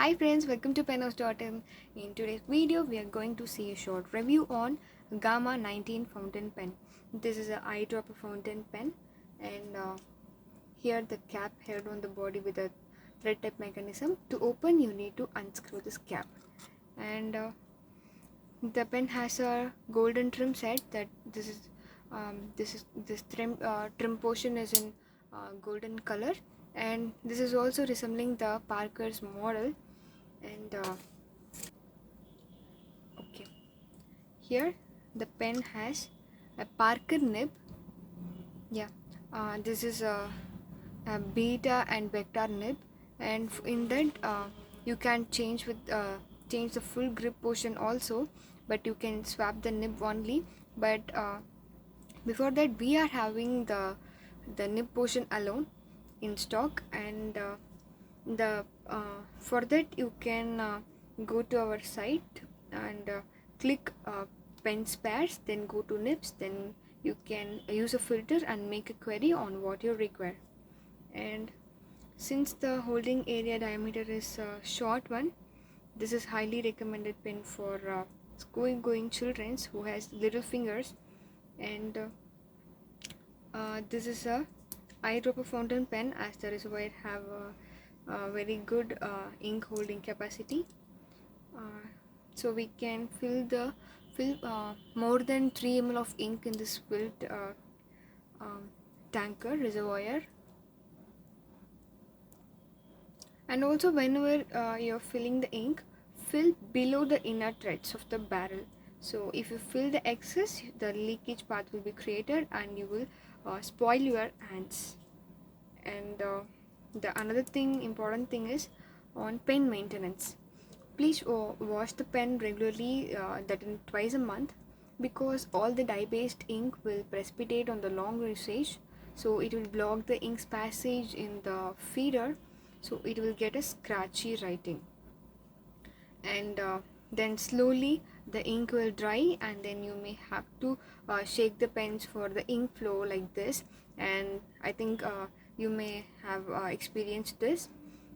Hi friends, welcome to penhouse.in. In today's video, we are going to see a short review on Gama 19 fountain pen. This is an eyedropper fountain pen, and here the cap held on the body with a thread type mechanism. To open, you need to unscrew this cap, and the pen has a golden trim set. That this trim portion is in golden color, and this is also resembling the Parker's model. And okay, here the pen has a Parker nib. Yeah, this is a beta and vector nib, and in that you can change the full grip portion also, but you can swap the nib only. But before that, we are having the nib portion alone in stock, and the for that you can go to our site and click pen spares, then go to nibs, then you can use a filter and make a query on what you require. And since the holding area diameter is a short one, this is highly recommended pen for school going children who has little fingers. And this is a eyedropper fountain pen, as the reservoir have a very good ink holding capacity, so we can fill more than 3 ml of ink in this filled tanker reservoir. And also, whenever you're filling the ink, fill below the inner threads of the barrel. So if you fill the excess, the leakage path will be created and you will spoil your hands. And the another important thing is on pen maintenance. Please wash the pen regularly, that in twice a month, because all the dye-based ink will precipitate on the long usage, so it will block the ink's passage in the feeder, so it will get a scratchy writing. And then slowly the ink will dry, and then you may have to shake the pens for the ink flow like this. And I think you may have experienced this.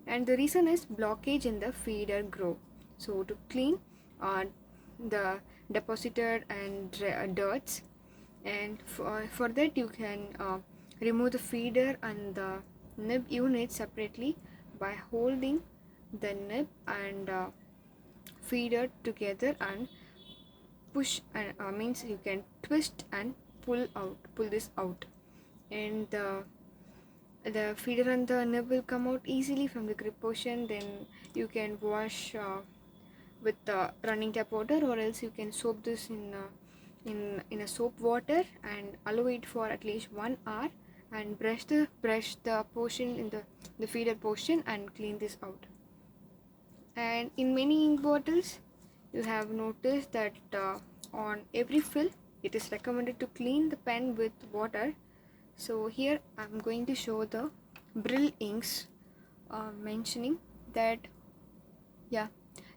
And the reason is blockage in the feeder groove. So to clean the deposited and dirts, and for that you can remove the feeder and the nib unit separately by holding the nib and feeder together and push, and means you can twist and pull this out, and the feeder and the nib will come out easily from the grip portion. Then you can wash with running tap water, or else you can soak this in a soap water and allow it for at least 1 hour, and brush the portion in the feeder portion and clean this out. And in many ink bottles, you have noticed that on every fill it is recommended to clean the pen with water. So here I'm going to show the Brill inks, mentioning that, yeah,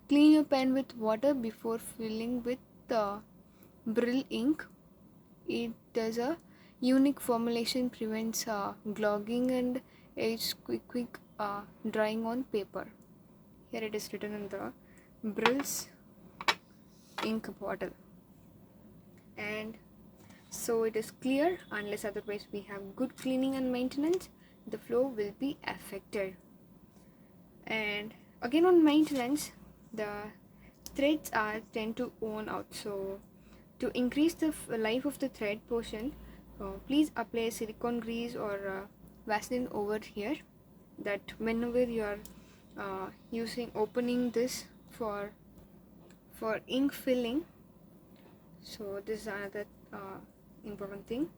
clean your pen with water before filling with the Brill ink. It does a unique formulation, prevents clogging and aids quick drying on paper. Here it is written in the Brill's ink bottle, and so it is clear. Unless otherwise we have good cleaning and maintenance, the flow will be affected. And again, on maintenance, the threads tend to worn out. So to increase the life of the thread portion, please apply silicone grease or Vaseline over here, that whenever you are opening this for ink filling. So this is another important thing.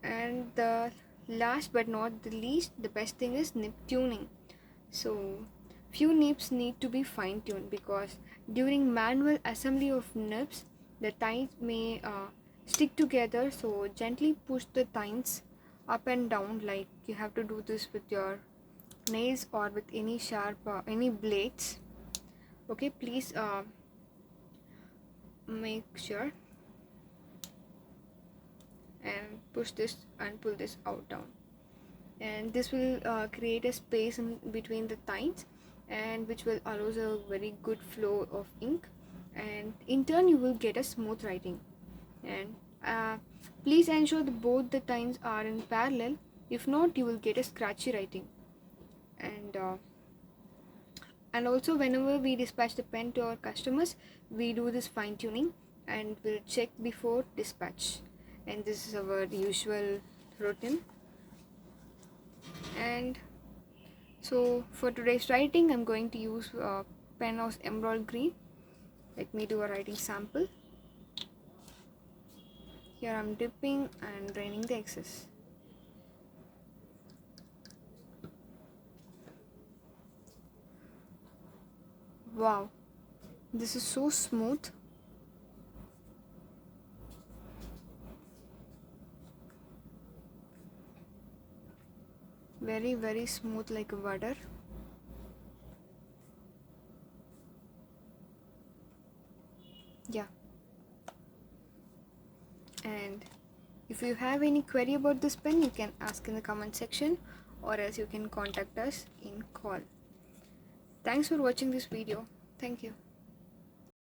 And the last but not the least, the best thing is nib tuning. So few nibs need to be fine tuned, because during manual assembly of nibs, the tines may stick together. So gently push the tines up and down, like you have to do this with your nails or with any sharp any blades. Okay, please make sure and push this and pull this out down, and this will create a space in between the tines, and which will allows a very good flow of ink, and in turn you will get a smooth writing. And please ensure that both the times are in parallel. If not, you will get a scratchy writing. And also, whenever we dispatch the pen to our customers, we do this fine tuning and we'll check before dispatch, and this is our usual routine. And so for today's writing, I'm going to use pen of emerald green. Let me do a writing sample. Here I'm dipping and draining the excess. Wow, this is so smooth. Very, very smooth, like a butter. Yeah. And if you have any query about this pen, you can ask in the comment section, or else you can contact us in call. Thanks for watching this video. Thank you.